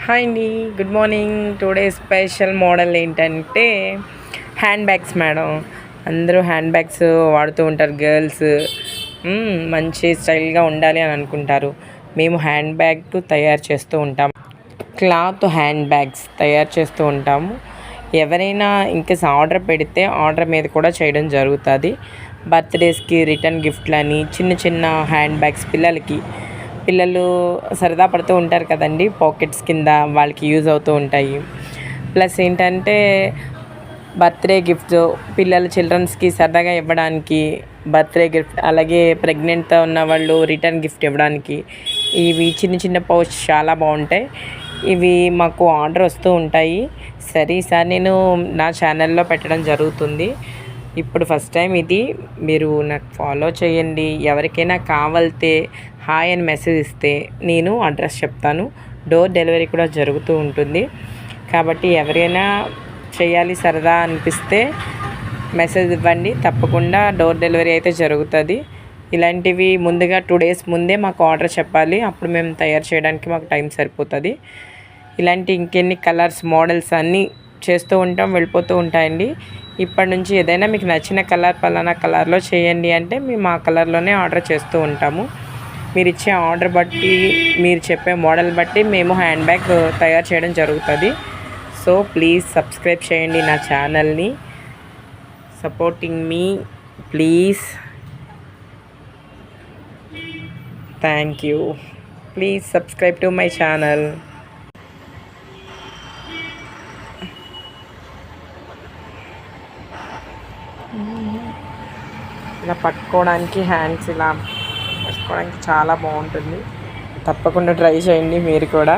Hi అండి, good morning. Today special model ఏంటంటే hand bags madam. అందరూ హ్యాండ్ బ్యాగ్స్ వాడుతూ ఉంటారు గర్ల్స్. మంచి స్టైల్గా ఉండాలి అని అనుకుంటారు. మేము హ్యాండ్ బ్యాగ్ తయారు చేస్తూ ఉంటాం. క్లాత్ హ్యాండ్ బ్యాగ్స్ తయారు చేస్తూ ఉంటాము. ఎవరైనా ఇంకేస్ ఆర్డర్ పెడితే ఆర్డర్ మీద కూడా చేయడం జరుగుతుంది. బర్త్డేస్కి రిటర్న్ గిఫ్ట్లని చిన్న చిన్న హ్యాండ్ బ్యాగ్స్ పిల్లలు సరదా పడుతూ ఉంటారు కదండి, పాకెట్స్ కింద వాళ్ళకి యూజ్ అవుతూ ఉంటాయి. ప్లస్ ఏంటంటే బర్త్డే గిఫ్ట్స్ చిల్డ్రన్స్కి సరదాగా ఇవ్వడానికి బర్త్డే గిఫ్ట్, అలాగే ప్రెగ్నెంట్తో ఉన్న వాళ్ళు రిటర్న్ గిఫ్ట్ ఇవ్వడానికి ఇవి చిన్న చిన్న పౌచ్ చాలా బాగుంటాయి. ఇవి మాకు ఆర్డర్ వస్తూ ఉంటాయి. సరే ఈసారి నేను నా ఛానల్లో పెట్టడం జరుగుతుంది. ఇప్పుడు ఫస్ట్ టైం ఇది, మీరు నాకు ఫాలో చేయండి. ఎవరికైనా కావాలితే హాయ్ అని మెసేజ్ ఇస్తే నేను అడ్రస్ చెప్తాను. డోర్ డెలివరీ కూడా జరుగుతూ ఉంటుంది. కాబట్టి ఎవరైనా చేయాలి సరదా అనిపిస్తే మెసేజ్ ఇవ్వండి, తప్పకుండా డోర్ డెలివరీ అయితే జరుగుతుంది. ఇలాంటివి ముందుగా 2 days ముందే మాకు ఆర్డర్ చెప్పాలి, అప్పుడు మేము తయారు చేయడానికి మాకు టైం సరిపోతుంది. ఇలాంటి ఇంకెన్ని కలర్స్ మోడల్స్ అన్నీ చేస్తూ ఉంటాం, వెళ్ళిపోతూ ఉంటాయండి. ఇప్పటి నుంచి ఏదైనా మీకు నచ్చిన కలర్ పలానా కలర్లో చేయండి అంటే మేము ఆ కలర్లోనే ఆర్డర్ చేస్తూ ఉంటాము. మీరు ఇచ్చే ఆర్డర్ బట్టి, మీరు చెప్పే మోడల్ బట్టి మేము హ్యాండ్ బ్యాగ్ తయారు చేయడం జరుగుతుంది. సో ప్లీజ్ సబ్స్క్రైబ్ చేయండి నా ఛానల్ని. Supporting me please. Thank you. Please subscribe to my channel. ఇలా పట్టుకోవడానికి హ్యాండ్స్ ఇలా పట్టుకోవడానికి చాలా బాగుంటుంది. తప్పకుండా ట్రై చేయండి మీరు కూడా.